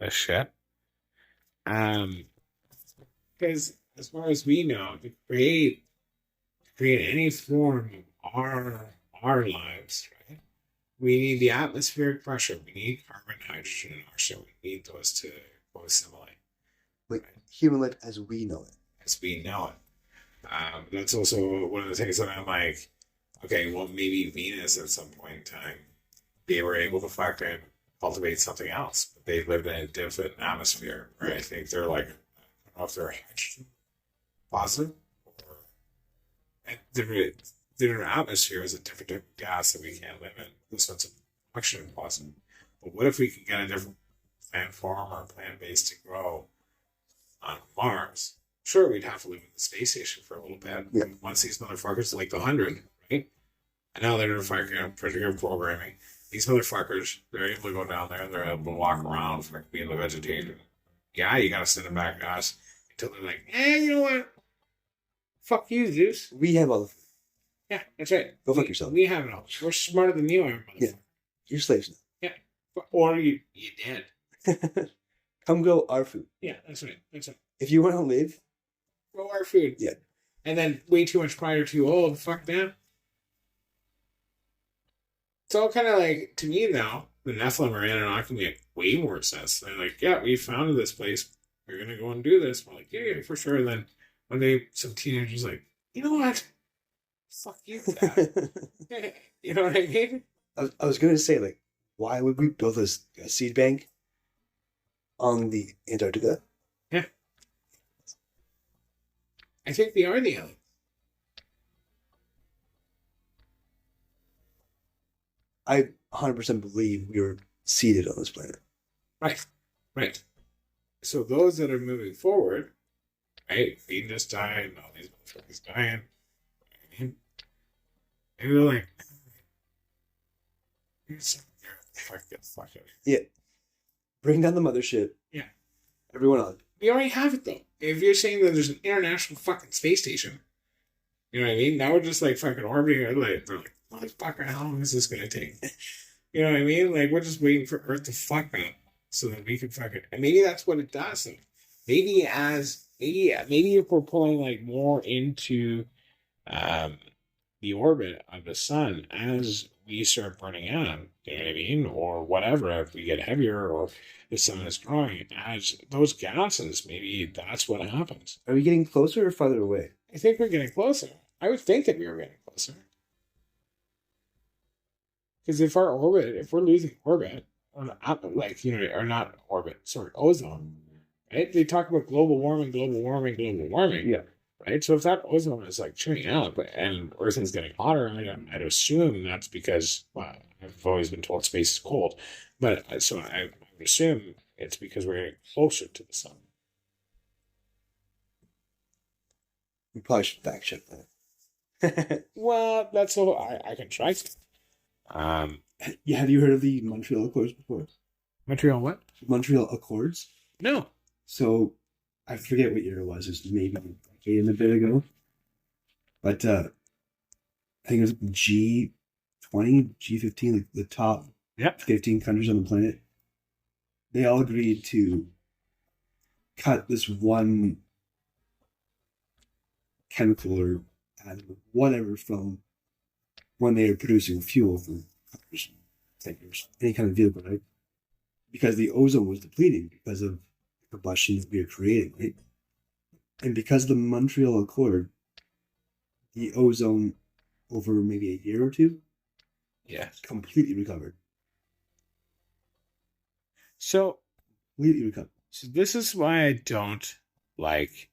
this shit. Because as far as we know, to create any form of our lives, right? We need the atmospheric pressure. We need carbon, hydrogen, and oxygen. We need those to co-assimilate, Like right? human life as we know it. As we know it. That's also one of the things that I'm like, okay, well, maybe Venus at some point in time, they were able to fucking cultivate something else. But they lived in a different atmosphere, right? I think they're like, I don't know if they're hydrogen positive or their atmosphere is a different type of gas that we can't live in. This one's oxygen positive. But what if we could get a different plant form or plant base to grow on Mars? Sure, we'd have to live in the space station for a little bit. Yeah. Once these motherfuckers like the 100, right? And now they're fucking predictive programming. These motherfuckers, they're able to go down there, they're able to walk around, fucking be in the vegetation. Yeah, you gotta send them back to us until they're like, you know what? Fuck you, Zeus. We have all the food. Yeah, that's right. Go fuck yourself. We have it all. We're smarter than you are, motherfucker. Yeah. You're slaves Yeah. Or you dead. now. Come grow our food. Yeah, that's right. That's right. If you want to live, Grow our food. Yeah. And then way too much pride or too old. Fuck man. It's all kind of like, to me now, the Nephilim are in and out can make way more sense. They're like, yeah, we founded this place. We're going to go and do this. We're like, yeah, for sure. And then one day, some teenager's like, you know what? Fuck you, Dad. You know what I mean? I was going to say, like, why would we build a seed bank on the Antarctica? Yeah. I think they are the aliens. I 100% believe we were seeded on this planet. Right. Right. So those that are moving forward, right? Venus dying, all these motherfuckers dying. And they're like, fuck it. Yeah. Bring down the mothership. Yeah. Everyone on. We already have it though. If you're saying that there's an international fucking space station, you know what I mean? Now we're just like fucking orbiting. Like, they're like, motherfucker, how long is this gonna take? You know what I mean? Like, we're just waiting for Earth to fuck up so that we can fucking. And maybe that's what it does. And maybe if we're pulling like more into the orbit of the sun as we start burning out, you know what I mean? Or whatever, if we get heavier or the sun is growing, as those gases, maybe that's what happens. Are we getting closer or farther away? I think we're getting closer. I would think that we were getting closer. Because if we're losing orbit, or not, like, you know, or not orbit, sorry, ozone, right? They talk about global warming. Yeah. Right? So if that ozone is like churning out and Earth is getting hotter, I'd assume that's because, well, I've always been told space is cold. But so I would assume it's because we're getting closer to the sun. We probably should fact check that. Well, that's a little, I can try to. Yeah, have you heard of the Montreal Accords before? Montreal what? Montreal Accords? No. So, I forget what year it was. It was maybe a decade and a bit ago. But I think it was G20, G15, like the top 15 countries on the planet. They all agreed to cut this one chemical or atom, whatever, from when they are producing fuel for cars, tankers, any kind of vehicle, right? Because the ozone was depleting because of the combustion that we are creating, right? And because of the Montreal Accord, the ozone over maybe a year or two, completely recovered. So Completely recovered. So this is why I don't like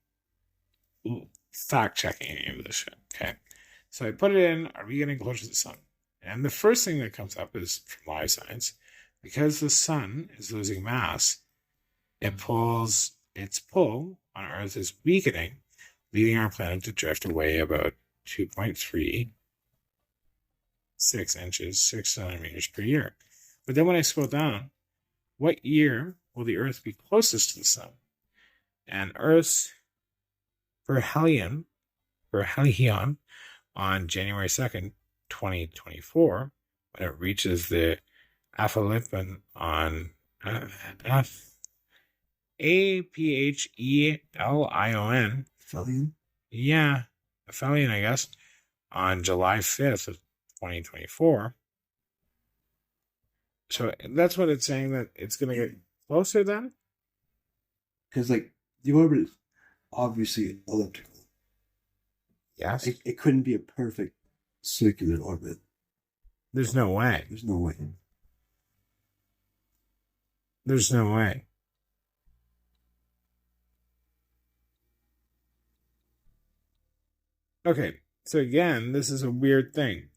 fact checking any of this shit. Okay. So I put it in, are we getting closer to the sun? And the first thing that comes up is from live science, because the sun is losing mass, its pull on Earth is weakening, leaving our planet to drift away about 2.36 inches, 6 centimeters per year. But then when I scroll down, what year will the Earth be closest to the sun? And Earth's perihelion on January 2nd, 2024, when it reaches the aphelion on Aphelion. Aphelion? Yeah, aphelion, I guess, on July 5th of 2024. So that's what it's saying, that it's going to get closer then? Because, like, the orbit is obviously elliptical. Yes. It couldn't be a perfect circular orbit. There's no way. There's no way. There's no way. Okay, so again, this is a weird thing.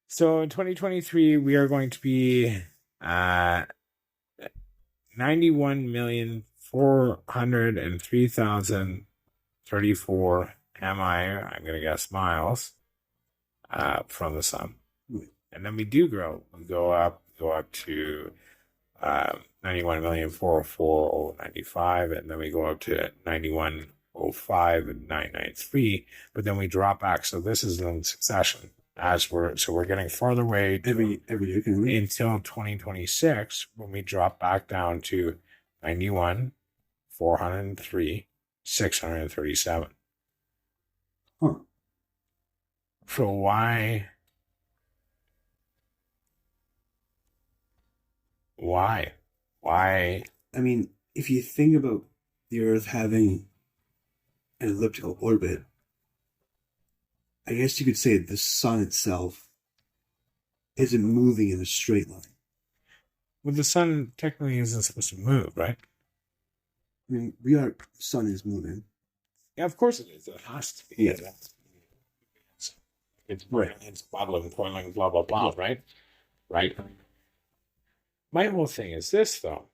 So in 2023, we are going to be 91,403,034 I'm going to guess miles from the sun. And then we do grow. We go up to 91,404,095, and then we go up to 91,005 and 993, but then we drop back. So this is in succession as we're getting farther away Every year until 2026, when we drop back down to 91,403,637. Huh. So why? I mean, if you think about the Earth having an elliptical orbit, I guess you could say the sun itself isn't moving in a straight line. Well, the sun technically isn't supposed to move, right? I mean, the sun is moving. Yeah, of course it is. It has to be. Yeah. It's right. It's bottling, boiling, blah, blah, blah, right? Right. My whole thing is this, though.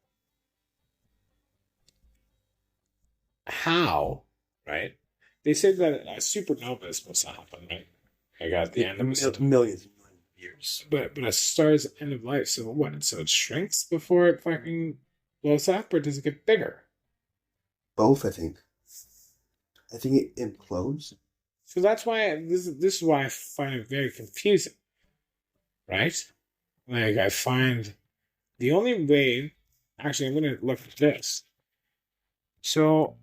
How, right? They say that a supernova is supposed to happen, right? I got the end of millions of years. But a star's end of life, so what? So it shrinks before it fucking blows up, or does it get bigger? Both, I think. I think it implodes. So that's why this is why I find it very confusing, right? Like, I find the only way. Actually, I'm going to look at this. So,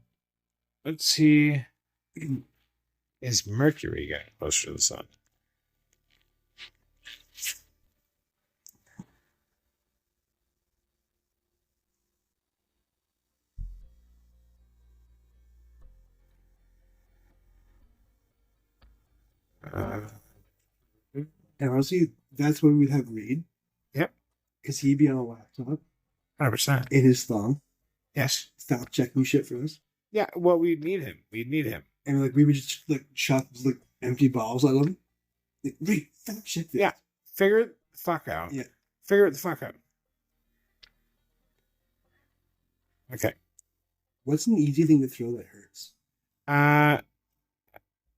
let's see. Is Mercury getting closer to the sun? And honestly, that's when we'd have Reed. Yep. Because he'd be on a laptop. 100%. In his thumb. Yes. Stop checking shit for us. Yeah, well, we'd need him. And like we would just like chuck like empty bottles at him. Like, Reed, stop shit. Yeah. Figure it the fuck out. Yeah. Figure it the fuck out. Okay. What's an easy thing to throw that hurts?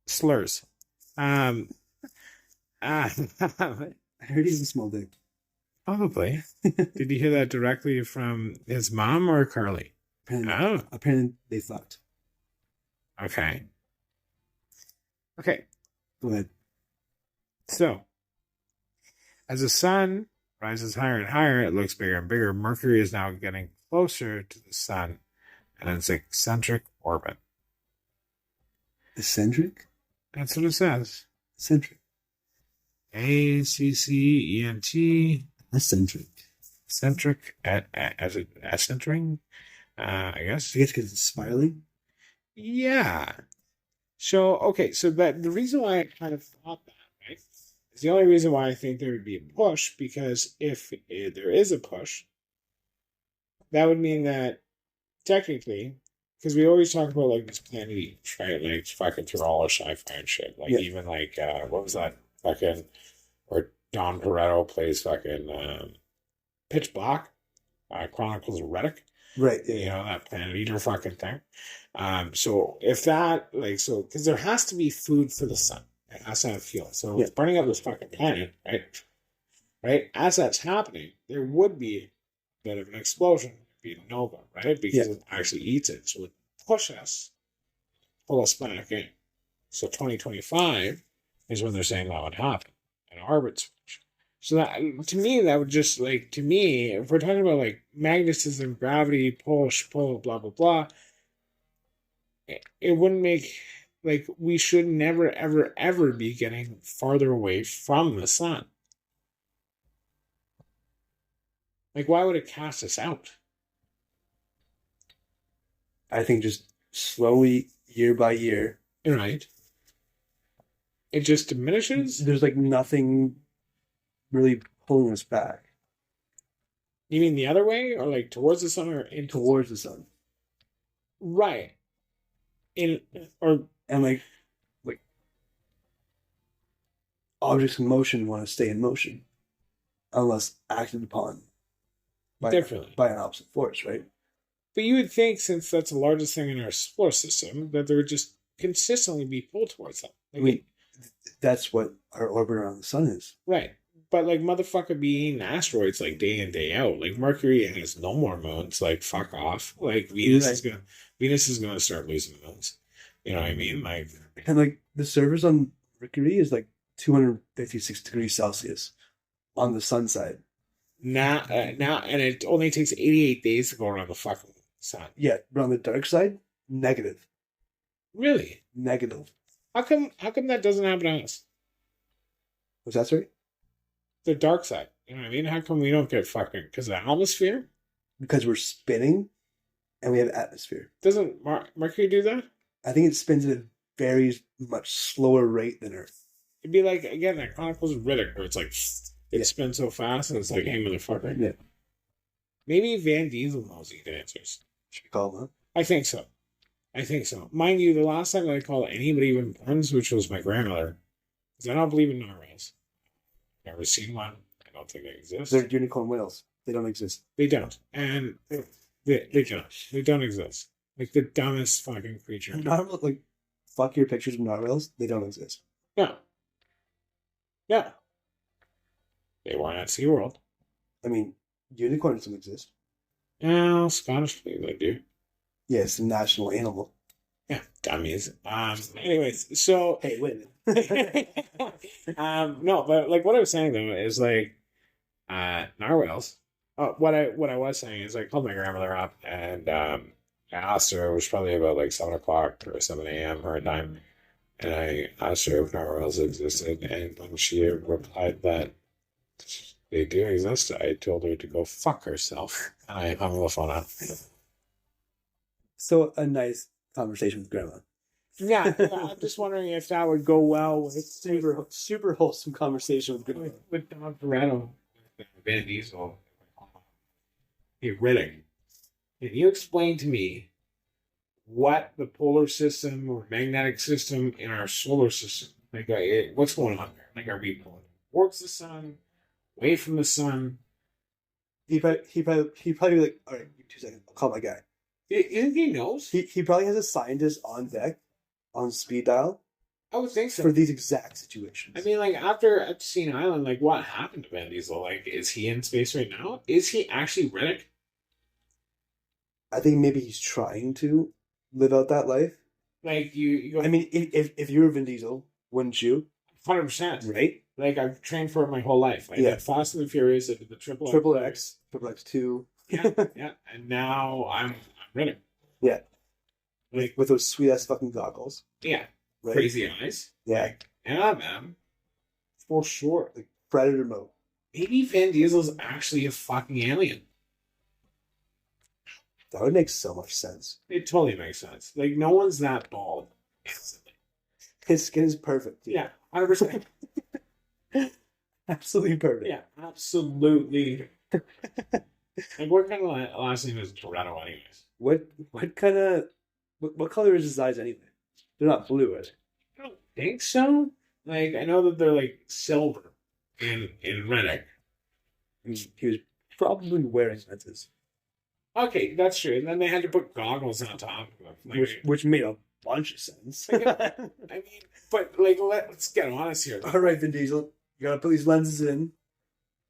Slurs. I heard he's a small dick. Probably. Did you hear that directly from his mom or Carly? Apparently they fucked. Okay. Go ahead. So, as the sun rises higher and higher, it looks bigger and bigger. Mercury is now getting closer to the sun in its eccentric orbit. Eccentric? That's what it says. Eccentric. ACCENT. Eccentric. Eccentric. As it eccentric? I guess. I guess because it's spiraling? Yeah. So, okay. So that the reason why I kind of thought that, right, is the only reason why I think there would be a push, because if there is a push, that would mean that technically, because we always talk about like this Planet E, right? Like fucking through all our sci-fi and shit. Like even like what was that fucking where Don Toretto plays fucking Pitch Black, Chronicles of Riddick. Right. You know, that Planet Eater fucking thing. So if that because there has to be food for the sun. It has to have fuel. So it's burning up this fucking planet, right? Right? As that's happening, there would be a bit of an explosion. Be a nova, right? Because it actually eats it. So it would pull us back in. So 2025 is when they're saying that would happen. An orbit switch. So that, to me, that would just like, to me, if we're talking about like magnetism, gravity, push, pull, blah blah blah, it wouldn't make, like, we should never ever ever be getting farther away from the sun. Like, why would it cast us out? I think just slowly, year by year, Right? It just diminishes. there's like nothing really pulling us back You mean the other way, or like towards the sun, or into towards the sun. right? In or And like objects in motion want to stay in motion unless acted upon definitely. by an opposite force, right? But you would think, since that's the largest thing in our solar system, that there would just consistently be pulled towards that. I mean, that's what our orbit around the sun is. Right. But like, motherfucker be eating asteroids like day in, day out. Like, Mercury has no more moons. Like, fuck off. Like, Venus is gonna start losing moons. You know what I mean? Like, And like the surface on Mercury is like 256 degrees Celsius on the sun side. now, and it only takes 88 days to go around the fucking sun. Yeah, but on the dark side, negative. Really? Negative. How come that doesn't happen to us? Was that right? The dark side. You know what I mean? How come we don't get fucking, because of the atmosphere? Because we're spinning and we have atmosphere. Doesn't Mercury do that? I think it spins at a very much slower rate than Earth. It'd be like, again, that Chronicles of Riddick, where it's like, it Yeah. spins so fast, and it's like, hey, motherfucker. Yeah. Maybe Van Diesel knows the answers. Should we call them? I think so. Mind you, the last time that I called anybody even puns, which was my grandmother, because I don't believe in narwhals. Never seen one. I don't think they exist. They're unicorn whales. They don't exist. They don't. And they don't. They don't exist. Like, the dumbest fucking creature. Narwhal, like, fuck your pictures of narwhals. They don't exist. No. Yeah. They weren't at SeaWorld. I mean, unicorns don't exist. Yeah, Scottish people they do. Yeah, it's a national animal. Yeah, dummies. Anyways, so Hey, wait a minute. no, but like, what I was saying though is like, narwhals. What I was saying is, I called my grandmother up, and I asked her. It was probably about like 7 o'clock or 7 a.m. her time, and I asked her if narwhals existed, and when she replied that they do exist, I told her to go fuck herself, and I hung the phone up. So, a nice conversation with grandma. Yeah, I'm just wondering if that would go well with Super wholesome conversation with grandma. with Don Toretto, Van Diesel. Hey, Riddick, can you explain to me what the polar system or magnetic system in our solar system, like, what's going on there? Like, are we pulling towards the sun, away from the sun? He probably be like, all right, give me 2 seconds. I'll call my guy. He knows. He probably has a scientist on deck, on speed dial, I would think so. for these exact situations. I mean, like, after Epstein Island, like, what happened to Van Diesel? Like, is he in space right now? Is he actually Riddick? I think maybe he's trying to live out that life. Like, you I mean, if you were Vin Diesel, wouldn't you? 100%. Right? Like, I've trained for it my whole life. I Yeah. did Fast and the Furious. I did the Triple X, Triple X2. Yeah. And now I'm Riddick. Yeah. Like, With those sweet ass fucking goggles. yeah. Right? Crazy eyes. Yeah. Yeah, man. For sure. Like Predator mode. Maybe Vin Diesel's actually a fucking alien. That would make so much sense. It totally makes sense. Like, no one's that bald instantly. His skin is perfect. Dude. Yeah, 100%. Absolutely perfect. Yeah, absolutely. Like, what kind of last name is Toretto, anyways? What kind of what color is his eyes anyway? They're not blue, are they? I don't think so. Like, I know that they're like silver in Riddick. He was probably wearing lenses, Okay, that's true. And then they had to put goggles on top of them. Like, which made a bunch of sense. I mean, but like, let's get honest here. All right, Vin Diesel, you gotta put these lenses in,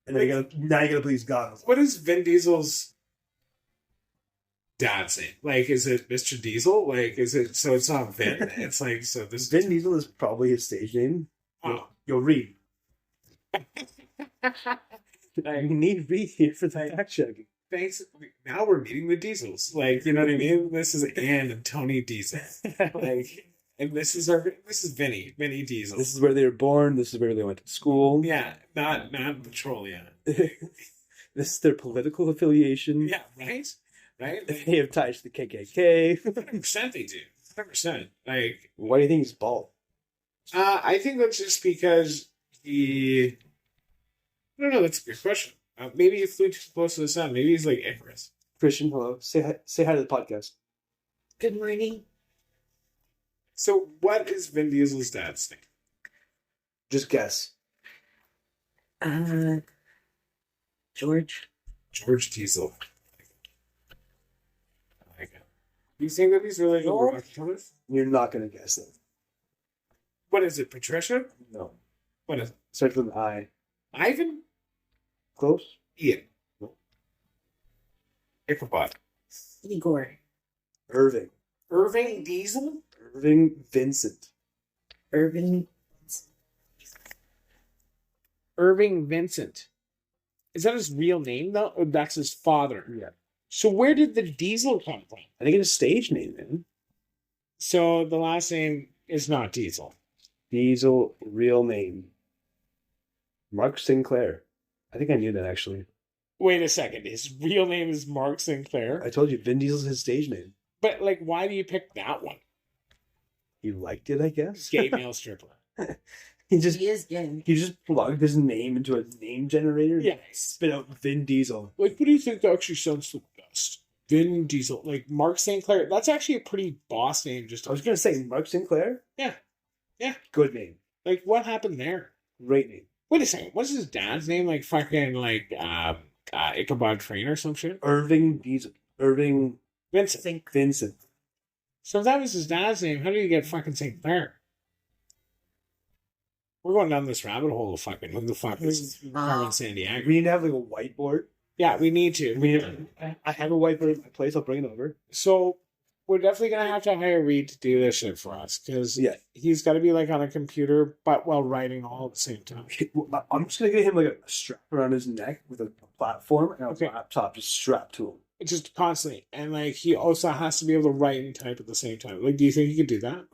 and then you gotta put these goggles. What is Vin Diesel's dad's name? Like, is it Mr. Diesel? Like, is it, so it's not Vin? It's like, so this Vin Diesel is probably his stage name. Oh. You'll read. We need Reed here for the fact checking. Thanks. Now we're meeting the Diesels. Like, you know what I mean? This is Ann and Tony Diesel. Like, and this is Vinny Diesel. This is where they were born. This is where they went to school. Yeah, not patrol. Yeah, This is their political affiliation. yeah, right. They have ties to the KKK. 100% they do. 100%. Like, Why do you think he's bald? I think that's just because he. I don't know. That's a good question. Maybe he flew too close to the sun. Maybe he's like Icarus. Christian, hello. Say hi to the podcast. Good morning. So, what is Vin Diesel's dad's name? Just guess. George. George Diesel. I like it. Do you think that he's related to Rocky Brothers? You're not going to guess that. What is it, Patricia? No. What is it? Starts with an I. Ivan? Close? Ian. Ichabod. Igor. Irving. Irving Diesel? Irving Vincent. Irving. Irving Vincent. Is that his real name, though? Or that's his father? Yeah. So where did the Diesel come from? I think it's a stage name, man. So the last name is not Diesel. Diesel, real name. Mark Sinclair. I think I knew that, actually. Wait a second. His real name is Mark Sinclair? I told you, Vin Diesel's his stage name. But, like, why do you pick that one? He liked it, I guess. Gay male stripper. He just He is gay. plugged his name into a name generator. Yeah. Spit out Vin Diesel. Like, what do you think actually sounds the best? Vin Diesel. Like, Mark Sinclair. That's actually a pretty boss name. Just I was gonna say Mark Sinclair. Yeah. Yeah. Good name. Like, what happened there? Great name. Wait a second. What's his dad's name? Like, fucking, like, Ichabod Crane or some shit? Irving Diesel. Irving Vincent. Vincent. So if that was his dad's name, how did he get fucking Sinclair? We're going down this rabbit hole of fucking who the fuck is Carmen Sandiego. We need to have like a whiteboard. Yeah, we need to. I have a whiteboard at my place. I'll bring it over. So we're definitely gonna have to hire Reed to do this shit for us because he's got to be like on a computer, but while writing all at the same time. I'm just gonna get him like a strap around his neck with a platform and a laptop just strapped to him. Just constantly, and like he also has to be able to write and type at the same time. Like, do you think he could do that?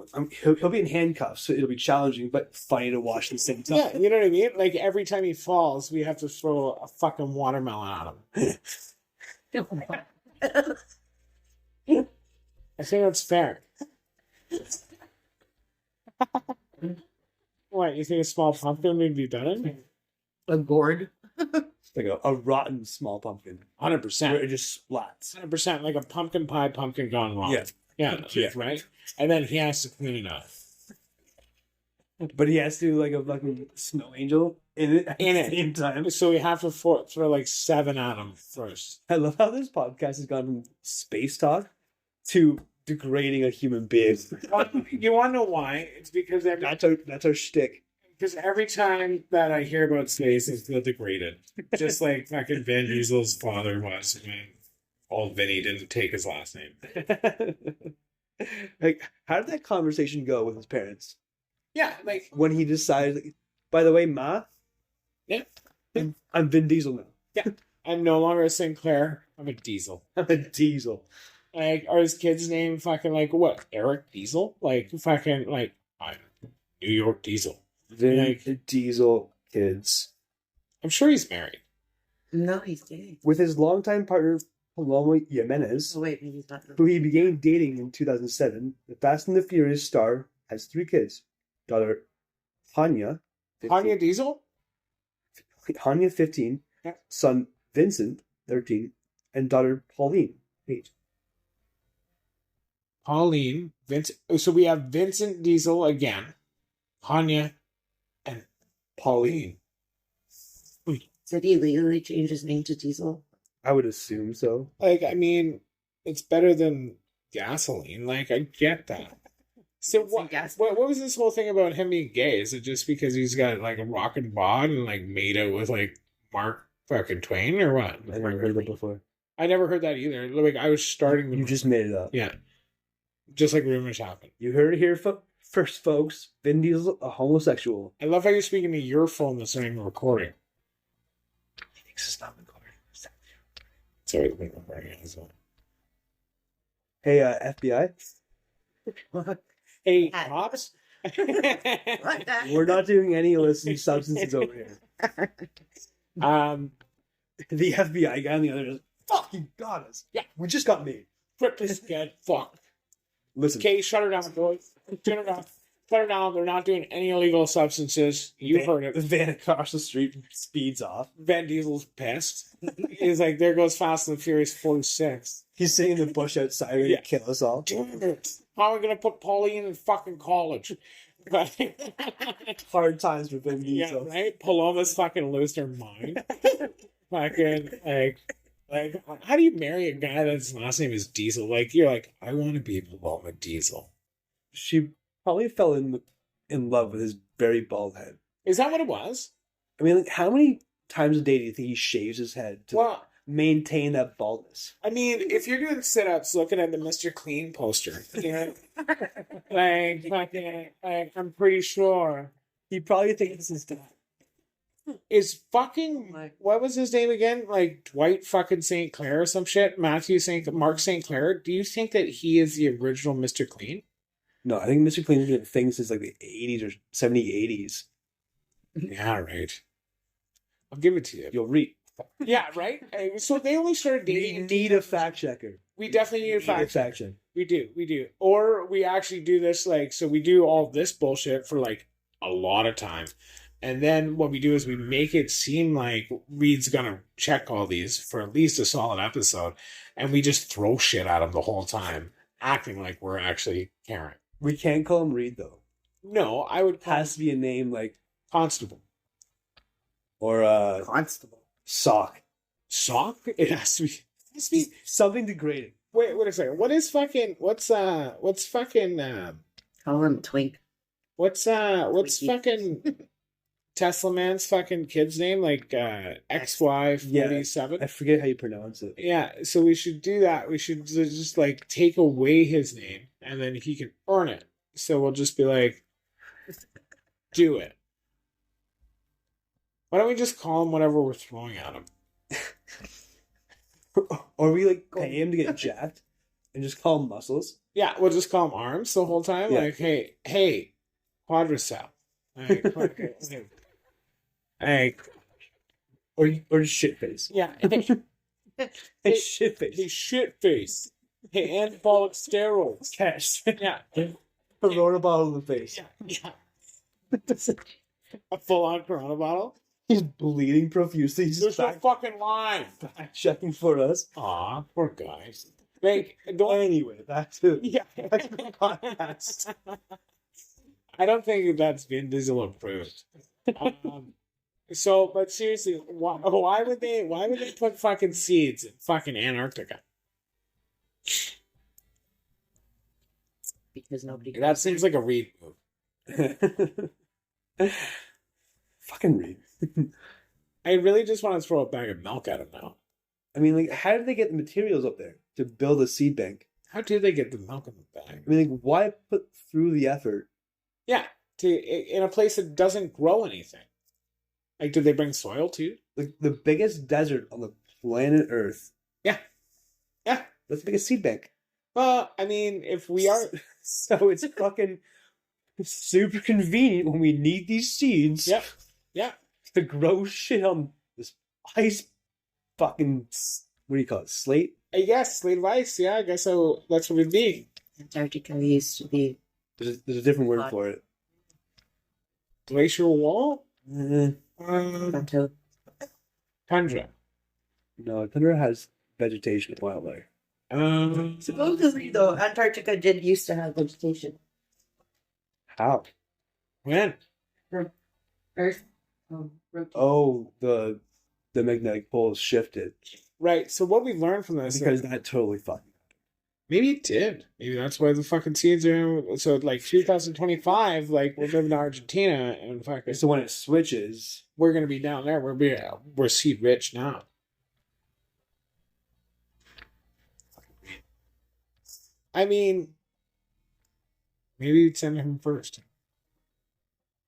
He'll be in handcuffs, so it'll be challenging but funny to watch at the same time. Yeah, you know what I mean. Like every time he falls, we have to throw a fucking watermelon at him. I think that's fair. What, you think a small pumpkin would be better? A gourd. Like a rotten small pumpkin. 100%. Where it just splats. 100%, like a pumpkin pie pumpkin gone wrong. Yeah. Yeah, right? And then he has to clean it up. But he has to do like a fucking snow angel in it at the same time. So we have to throw like 7 at him first. I love how this podcast has gone from space talk to degrading a human being. You want to know why? It's because That's our shtick. Because every time that I hear about space, it's feel degraded. Just like fucking Vin Diesel's father was when old Vinny didn't take his last name. Like, how did that conversation go with his parents? Yeah, like... When he decided, like, by the way, Ma? Yeah. I'm Vin Diesel now. Yeah. I'm no longer a Sinclair. I'm a Diesel. I'm a Diesel. Like, are his kids' name fucking like, what? Eric Diesel? Like, fucking, like, I'm New York Diesel. Vin Diesel kids. I'm sure he's married. No, he's gay. With his longtime partner, Paloma Jimenez, Oh, wait, maybe he's not. who he began dating in 2007, the Fast and the Furious star has 3 kids. Daughter Hanya. 15, Hanya Diesel? Hanya, 15. Yeah. Son Vincent, 13. And daughter Pauline, 8. Pauline. Vincent. So we have Vincent Diesel again. Hanya. And Pauline. Did he legally change his name to Diesel? I would assume so. Like, I mean, it's better than gasoline. Like, I get that. So what was this whole thing about him being gay? Is it just because he's got like a rockin' bod and like made out with like Mark fucking Twain or what? I never heard that before. I never heard that either. Like, I was starting. You just made it up. Yeah, just like rumors happen. You heard it here first, folks. Vin Diesel, a homosexual. I love how you're speaking to your phone that's not even recording. This is not recording. Sorry, we're recording as well. Hey, FBI. Hey, Hi. cops. We're not doing any illicit substances over here. The FBI guy on the other is fucking got us. Yeah. We just got made. Rip this get fucked. Listen. Okay, shut her down, boys. Shut her down. Shut her down. They're not doing any illegal substances. You heard it. The van across the street speeds off. Van Diesel's pissed. He's like, there goes Fast and the Furious 46. He's sitting in the bush outside ready Yeah. to kill us all. Damn it. How are we going to put Pauline in fucking college? Hard times for Vin Yeah, Diesel. right? Paloma's fucking lose their mind. Fucking, like, how do you marry a guy that's last name is Diesel? Like, you're like, I want to be Paloma Diesel. She probably fell in love with his very bald head. Is that what it was? I mean, like, how many times a day do you think he shaves his head to Well, maintain that baldness? I mean, if you're doing sit-ups looking at the Mr. Clean poster, you know, like, fucking, like, I'm pretty sure He probably thinks this is dad. is fucking, what was his name again? Like, Dwight fucking St. Clair or some shit? Mark St. Clair? Do you think that he is the original Mr. Clean? No, I think Mr. Clean's been a thing since like the 80s or 70s, 80s. Yeah, right. I'll give it to you. You'll read. Yeah, right? So they only started We dating. need a fact checker. We definitely need a fact. check. We do. Or we actually do this, like, so we do all this bullshit for, like, a lot of time. And then what we do is we make it seem like Reed's gonna check all these for at least a solid episode. And we just throw shit at him the whole time, acting like we're actually caring. We can't call him Reed though. No, I would call Has to be a name like Constable. or Constable. Sock. Sock? It has to be. Something degrading. Wait a second. What's fucking Call him Twink. what's Twinkie. fucking Tesla Man's fucking kid's name? Like XY47? I forget how you pronounce it. Yeah, so we should do that. We should just like take away his name and then he can earn it. So we'll just be like, do it. Why don't we just call him whatever we're throwing at him? Or we like pay him to get jacked and just call him muscles. Yeah, we'll just call him arms the whole time. Yeah. Like, hey, quadricep. Hey, Or just shit face. yeah. Hey, shit face. Hey, shit face. Hey, anabolic steroids. Cash. Yeah. Corona bottle in the face. Yeah. A full-on Corona bottle. He's bleeding profusely. He's There's no back fucking line. checking for us. Aw, poor guy. Like, don't. Anyway, back to Yeah. podcast. I don't think that's Vin Diesel approved. So, but seriously, why would they put fucking seeds in fucking Antarctica? Because nobody. That seems like a Reed move. Fucking Reed. I really just want to throw a bag of milk at him now. I mean, like, how did they get the materials up there to build a seed bank? How did they get the milk in the bag? I mean, like, why put through the effort? Yeah, in a place that doesn't grow anything. Like, did they bring soil too? Like, the biggest desert on the planet Earth. Yeah. Let's make a seed bank. Well, I mean, if we are, So it's fucking super convenient when we need these seeds. yeah. To grow shit on this ice fucking, what do you call it, slate? I guess slate of ice. Yeah, I guess so. That's what it'd be. Antarctica used to be. There's a different word for it. Glacial wall. Plateau. Tundra. No, tundra has vegetation and wildlife. Supposedly, though, Antarctica did used to have vegetation. How? When? Earth. Rotated. Oh, the magnetic poles shifted Right. So what we learned from this, because that totally fucking. maybe it did. Maybe that's why the fucking seeds are. So like 2025, like we're living in Argentina, and fucking So when it switches, we're gonna be down there. We're seed rich now. I mean, maybe you'd send him first.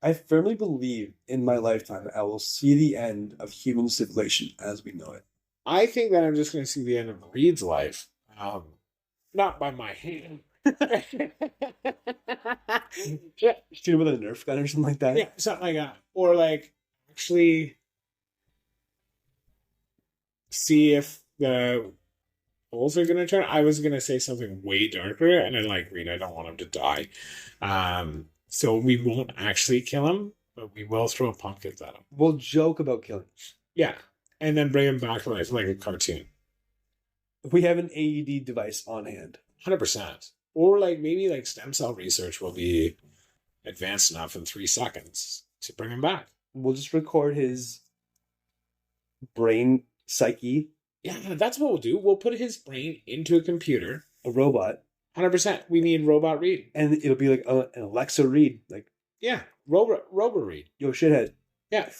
I firmly believe in my lifetime I will see the end of human civilization as we know it. I think that I'm just going to see the end of Reed's life. Not by my hand. Yeah, Shoot him with a Nerf gun or something like that. yeah, something like that. Or like actually see if the bulls are gonna turn. I was gonna say something way darker, and I like Reed. I don't want him to die. So we won't actually kill him, but we will throw pumpkins at him. We'll joke about killing. Yeah, and then bring him back to life like a cartoon. We have an AED device on hand. 100%. Or like maybe like stem cell research will be advanced enough in 3 seconds to bring him back. We'll just record his brain psyche, Yeah, that's what we'll do. We'll put his brain into a computer. a robot, 100%. We need robot Reed. and it'll be like an Alexa Reed, like, Yeah, robot Reed. yo, shithead. Yeah,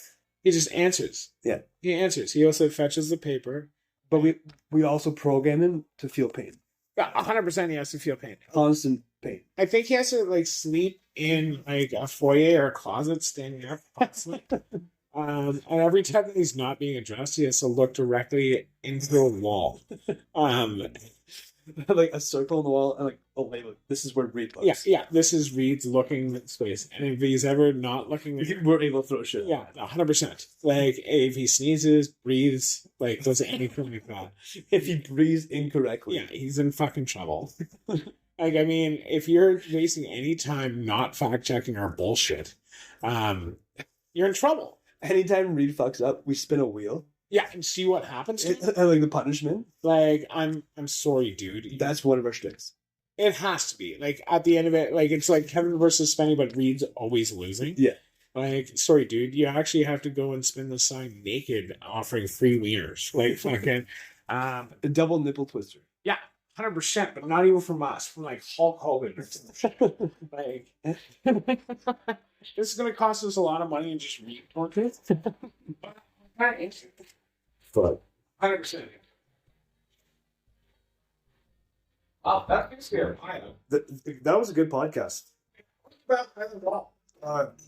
he just answers. Yeah. He answers. He also fetches the paper. But we also program him to feel pain. Yeah, 100% he has to feel pain. Constant pain. I think he has to like sleep in like a foyer or a closet standing up constantly. And every time that he's not being addressed, he has to look directly into a wall. Like a circle on the wall, and like, oh, wait, look, this is where Reed looks. Yeah. This is Reed's looking at space, and if he's ever not looking, We're able to throw shit. yeah, 100%. Like if he sneezes, breathes, like does anything like that, If he breathes incorrectly. yeah, he's in fucking trouble. Like I mean, if you're wasting any time not fact checking our bullshit, you're in trouble. Anytime Reed fucks up, we spin a wheel. Yeah, and see what happens to him. And like the punishment. Like I'm sorry, dude. That's one of our tricks. It has to be. Like at the end of it, like it's like Kevin versus Spenny, but Reed's always losing. Yeah. Like, sorry, dude, you actually have to go and spin the sign naked, offering free wieners. Like fucking, A double nipple twister. yeah, 100%, but not even from us, from like Hulk Hogan. Like, this is gonna cost us a lot of money and just Reed torture. Fuck. 100%. Oh, that makes me a pilot. That was a good podcast. Well, I don't know.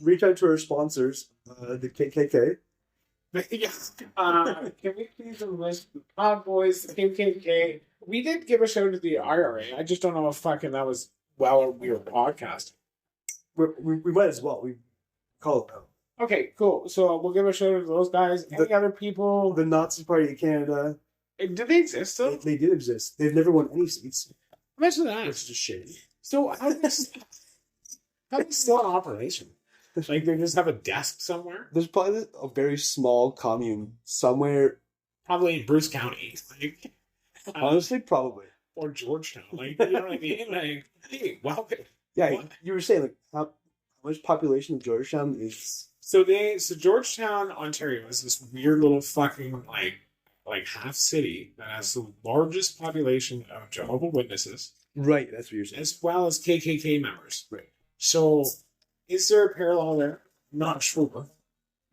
Reach out to our sponsors, the KKK. Yeah. Can we please enlist the Pod Boys, the KKK? We did give a show to the IRA. I just don't know if fucking that was well we were podcasting. We might as well. We call it out. Okay, cool. So we'll give a show to those guys. Any other people? The Nazi Party of Canada. Do they exist still? They do exist. They've never won any seats. Imagine that. Which is just shitty. So how are they still in operation? Like they just have a desk somewhere? There's probably a very small commune somewhere. Probably in Bruce County. Like, Honestly, probably. or Georgetown. Like, you know what I mean? Like, hey, welcome. Yeah, What? you were saying like how much population of Georgetown is. So Georgetown, Ontario is this weird little fucking like half city that has the largest population of Jehovah's Witnesses Right, that's what you're saying. as well as KKK members. Right. So is there a parallel there? Not sure.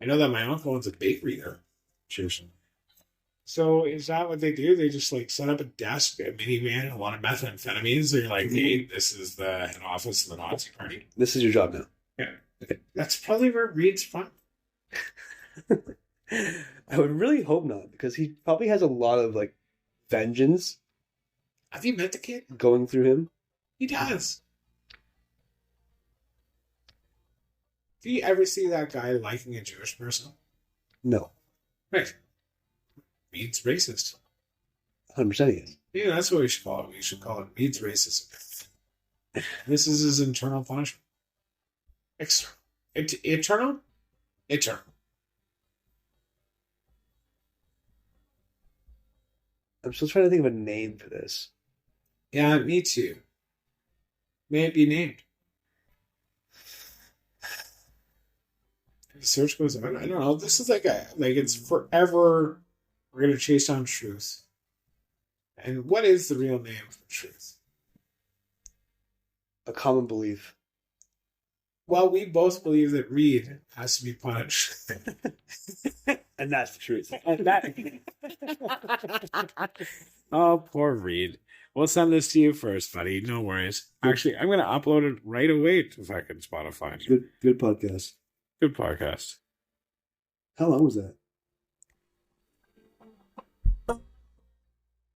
I know that my uncle owns a bakery there. Cheers. So is that what they do? They just like set up a desk, a minivan, and a lot of methamphetamines. They're like, hey, this is the head office of the Nazi Party. This is your job now. Yeah. That's probably where Reed's from. I would really hope not, because he probably has a lot of like vengeance Have you met the kid? going through him. He does. Do you ever see that guy liking a Jewish person? No, Right. Reed's racist. 100% he is. Yeah, that's what we should call it. We should call it Reed's racism. This is his internal punishment. Eternal? Eternal. I'm still trying to think of a name for this. Yeah, me too. May it be named. The search goes on. I don't know. This is like it's forever. We're gonna chase down truth. And what is the real name for truth? A common belief. Well, we both believe that Reed has to be punished. And that's the truth. And that. Oh, poor Reed. We'll send this to you first, buddy. No worries. Actually, I'm gonna upload it right away to fucking Spotify. Good podcast. Good podcast. How long was that?